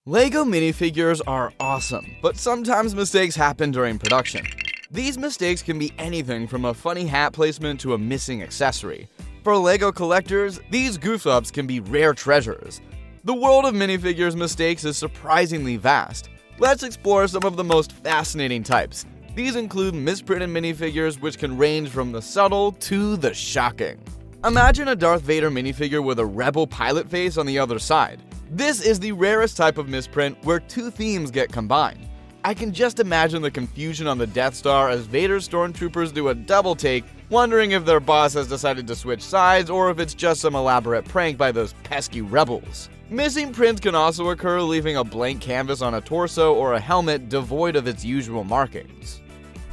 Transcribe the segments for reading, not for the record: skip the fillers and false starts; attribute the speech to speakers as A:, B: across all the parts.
A: LEGO minifigures are awesome, but sometimes mistakes happen during production. These mistakes can be anything from a funny hat placement to a missing accessory. For LEGO collectors, these goof-ups can be rare treasures. The world of minifigures mistakes is surprisingly vast. Let's explore some of the most fascinating types. These include misprinted minifigures, which can range from the subtle to the shocking. Imagine a Darth Vader minifigure with a rebel pilot face on the other side. This is the rarest type of misprint where two themes get combined. I can just imagine the confusion on the Death Star as Vader's stormtroopers do a double take, wondering if their boss has decided to switch sides or if it's just some elaborate prank by those pesky rebels. Missing prints can also occur, leaving a blank canvas on a torso or a helmet devoid of its usual markings.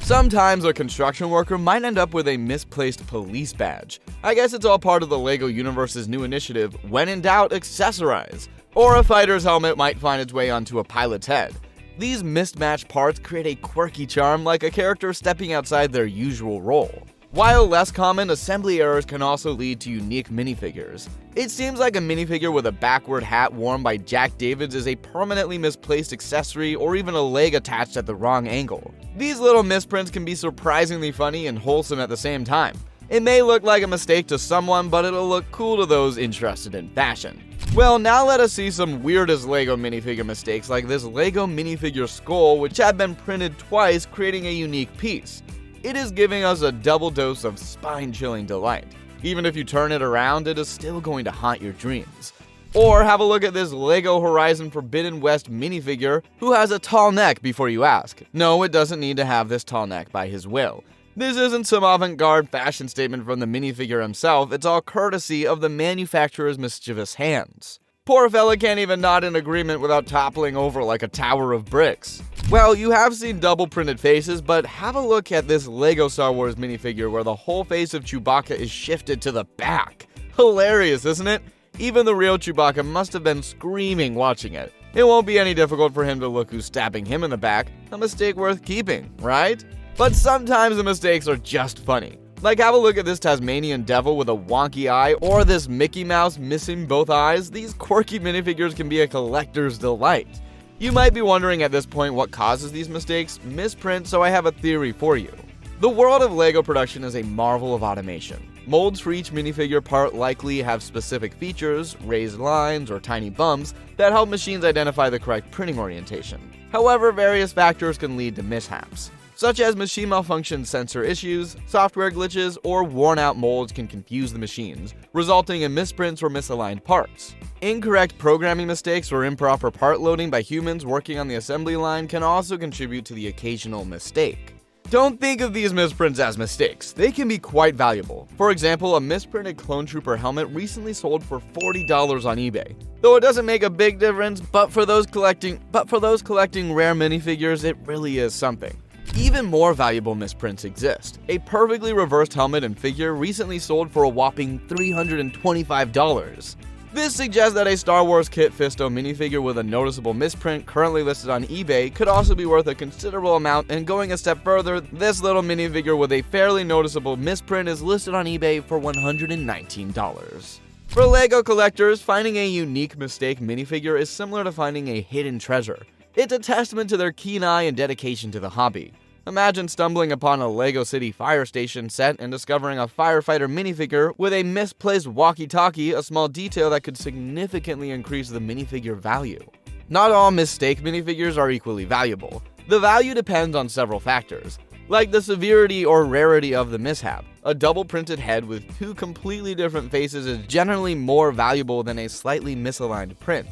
A: Sometimes a construction worker might end up with a misplaced police badge. I guess it's all part of the LEGO universe's new initiative, when in doubt, accessorize. Or a fighter's helmet might find its way onto a pilot's head. These mismatched parts create a quirky charm, like a character stepping outside their usual role. While less common, assembly errors can also lead to unique minifigures. It seems like a minifigure with a backward hat worn by Jack Davids is a permanently misplaced accessory or even a leg attached at the wrong angle. These little misprints can be surprisingly funny and wholesome at the same time. It may look like a mistake to someone, but it'll look cool to those interested in fashion. Well, now let us see some weirdest LEGO minifigure mistakes, like this LEGO minifigure skull, which had been printed twice, creating a unique piece. It is giving us a double dose of spine-chilling delight. Even if you turn it around, it is still going to haunt your dreams. Or have a look at this LEGO Horizon Forbidden West minifigure who has a tall neck before you ask. No, it doesn't need to have this tall neck by his will. This isn't some avant-garde fashion statement from the minifigure himself, it's all courtesy of the manufacturer's mischievous hands. Poor fella can't even nod in agreement without toppling over like a tower of bricks. Well, you have seen double printed faces, but have a look at this LEGO Star Wars minifigure where the whole face of Chewbacca is shifted to the back. Hilarious, isn't it? Even the real Chewbacca must have been screaming watching it. It won't be any difficult for him to look who's stabbing him in the back, a mistake worth keeping, right? But sometimes the mistakes are just funny. Like, have a look at this Tasmanian devil with a wonky eye, or this Mickey Mouse missing both eyes. These quirky minifigures can be a collector's delight. You might be wondering at this point what causes these mistakes, misprint, so I have a theory for you. The world of LEGO production is a marvel of automation. Molds for each minifigure part likely have specific features, raised lines, or tiny bumps that help machines identify the correct printing orientation. However, various factors can lead to mishaps, such as machine malfunction sensor issues, software glitches, or worn-out molds can confuse the machines, resulting in misprints or misaligned parts. Incorrect programming mistakes or improper part loading by humans working on the assembly line can also contribute to the occasional mistake. Don't think of these misprints as mistakes. They can be quite valuable. For example, a misprinted Clone Trooper helmet recently sold for $40 on eBay. Though it doesn't make a big difference, but for those collecting rare minifigures, it really is something. Even more valuable misprints exist. A perfectly reversed helmet and figure recently sold for a whopping $325. This suggests that a Star Wars Kit Fisto minifigure with a noticeable misprint currently listed on eBay could also be worth a considerable amount, and going a step further, this little minifigure with a fairly noticeable misprint is listed on eBay for $119. For LEGO collectors, finding a unique mistake minifigure is similar to finding a hidden treasure. It's a testament to their keen eye and dedication to the hobby. Imagine stumbling upon a LEGO City fire station set and discovering a firefighter minifigure with a misplaced walkie-talkie, a small detail that could significantly increase the minifigure value. Not all mistake minifigures are equally valuable. The value depends on several factors, like the severity or rarity of the mishap. A double printed head with two completely different faces is generally more valuable than a slightly misaligned print.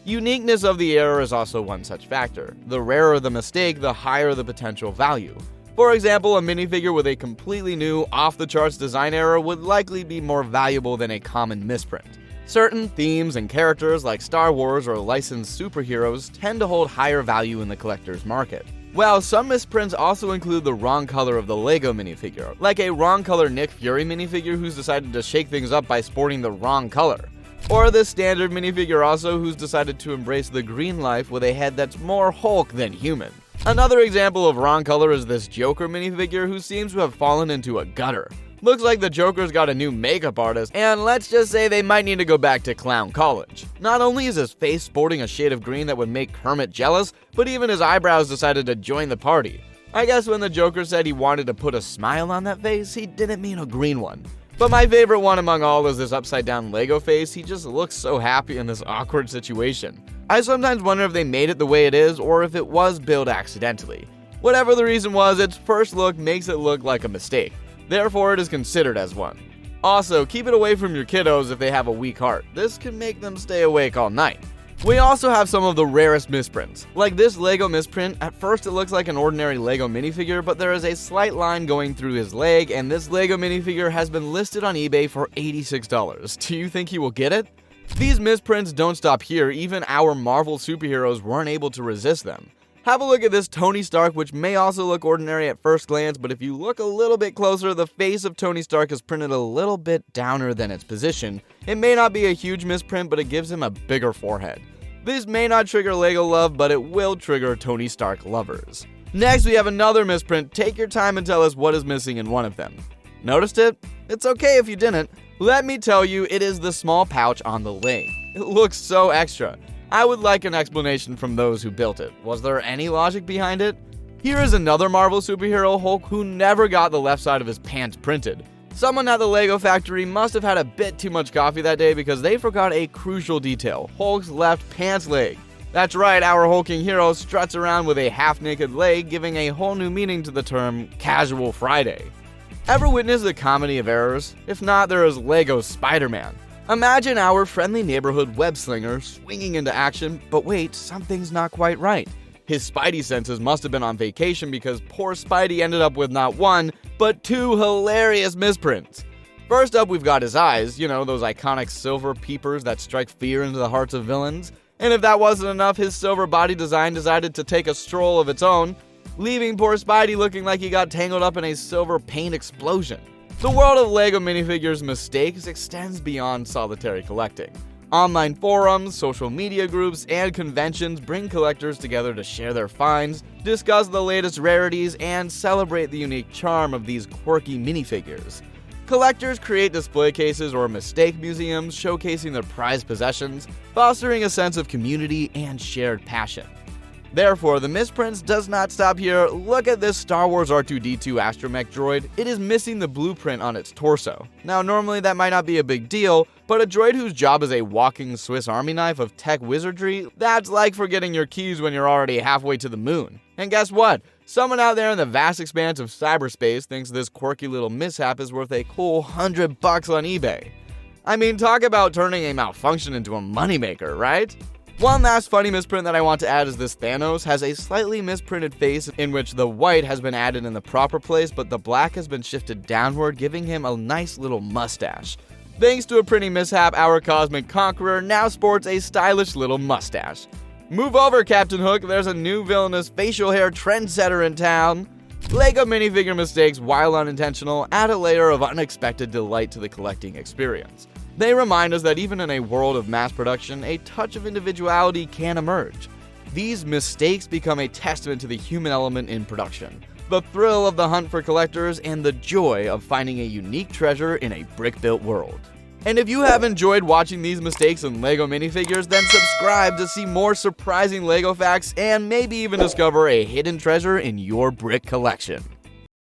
A: Uniqueness of the error is also one such factor. The rarer the mistake, the higher the potential value. For example, a minifigure with a completely new, off-the-charts design error would likely be more valuable than a common misprint. Certain themes and characters like Star Wars or licensed superheroes tend to hold higher value in the collector's market. While some misprints also include the wrong color of the LEGO minifigure, like a wrong color Nick Fury minifigure who's decided to shake things up by sporting the wrong color. Or the standard minifigure also who's decided to embrace the green life with a head that's more Hulk than human. Another example of wrong color is this Joker minifigure who seems to have fallen into a gutter. Looks like the Joker's got a new makeup artist, and let's just say they might need to go back to clown college. Not only is his face sporting a shade of green that would make Kermit jealous, but even his eyebrows decided to join the party. I guess when the Joker said he wanted to put a smile on that face, he didn't mean a green one. But my favorite one among all is this upside down Lego face. He just looks so happy in this awkward situation. I sometimes wonder if they made it the way it is or if it was built accidentally. Whatever the reason was, its first look makes it look like a mistake. Therefore, it is considered as one. Also, keep it away from your kiddos if they have a weak heart. This can make them stay awake all night. We also have some of the rarest misprints. Like this Lego misprint, at first it looks like an ordinary Lego minifigure, but there is a slight line going through his leg, and this Lego minifigure has been listed on eBay for $86. Do you think he will get it? These misprints don't stop here, even our Marvel superheroes weren't able to resist them. Have a look at this Tony Stark, which may also look ordinary at first glance, but if you look a little bit closer, the face of Tony Stark is printed a little bit downer than its position. It may not be a huge misprint, but it gives him a bigger forehead. This may not trigger Lego love, but it will trigger Tony Stark lovers. Next, we have another misprint. Take your time and tell us what is missing in one of them. Noticed it? It's okay if you didn't. Let me tell you, it is the small pouch on the leg. It looks so extra. I would like an explanation from those who built it. Was there any logic behind it? Here is another Marvel superhero, Hulk, who never got the left side of his pants printed. Someone at the Lego factory must have had a bit too much coffee that day because they forgot a crucial detail: Hulk's left pants leg. That's right, our hulking hero struts around with a half-naked leg, giving a whole new meaning to the term Casual Friday. Ever witnessed the comedy of errors? If not, there is Lego's Spider-Man. Imagine our friendly neighborhood web slinger swinging into action, but wait, something's not quite right. His Spidey senses must have been on vacation because poor Spidey ended up with not one, but two hilarious misprints. First up, we've got his eyes, you know, those iconic silver peepers that strike fear into the hearts of villains. And if that wasn't enough, his silver body design decided to take a stroll of its own, leaving poor Spidey looking like he got tangled up in a silver paint explosion. The world of Lego minifigures mistakes extends beyond solitary collecting. Online forums, social media groups, and conventions bring collectors together to share their finds, discuss the latest rarities, and celebrate the unique charm of these quirky minifigures. Collectors create display cases or mistake museums showcasing their prized possessions, fostering a sense of community and shared passion. Therefore, the misprints does not stop here. Look at this Star Wars R2-D2 astromech droid. It is missing the blueprint on its torso. Now, normally that might not be a big deal, but a droid whose job is a walking Swiss Army knife of tech wizardry, that's like forgetting your keys when you're already halfway to the moon. And guess what? Someone out there in the vast expanse of cyberspace thinks this quirky little mishap is worth a cool $100 on eBay. I mean, talk about turning a malfunction into a moneymaker, right? One last funny misprint that I want to add is this Thanos has a slightly misprinted face in which the white has been added in the proper place, but the black has been shifted downward, giving him a nice little mustache. Thanks to a printing mishap, our Cosmic Conqueror now sports a stylish little mustache. Move over, Captain Hook, there's a new villainous facial hair trendsetter in town. Lego minifigure mistakes, while unintentional, add a layer of unexpected delight to the collecting experience. They remind us that even in a world of mass production, a touch of individuality can emerge. These mistakes become a testament to the human element in production, the thrill of the hunt for collectors, and the joy of finding a unique treasure in a brick-built world. And if you have enjoyed watching these mistakes in Lego minifigures, then subscribe to see more surprising Lego facts and maybe even discover a hidden treasure in your brick collection.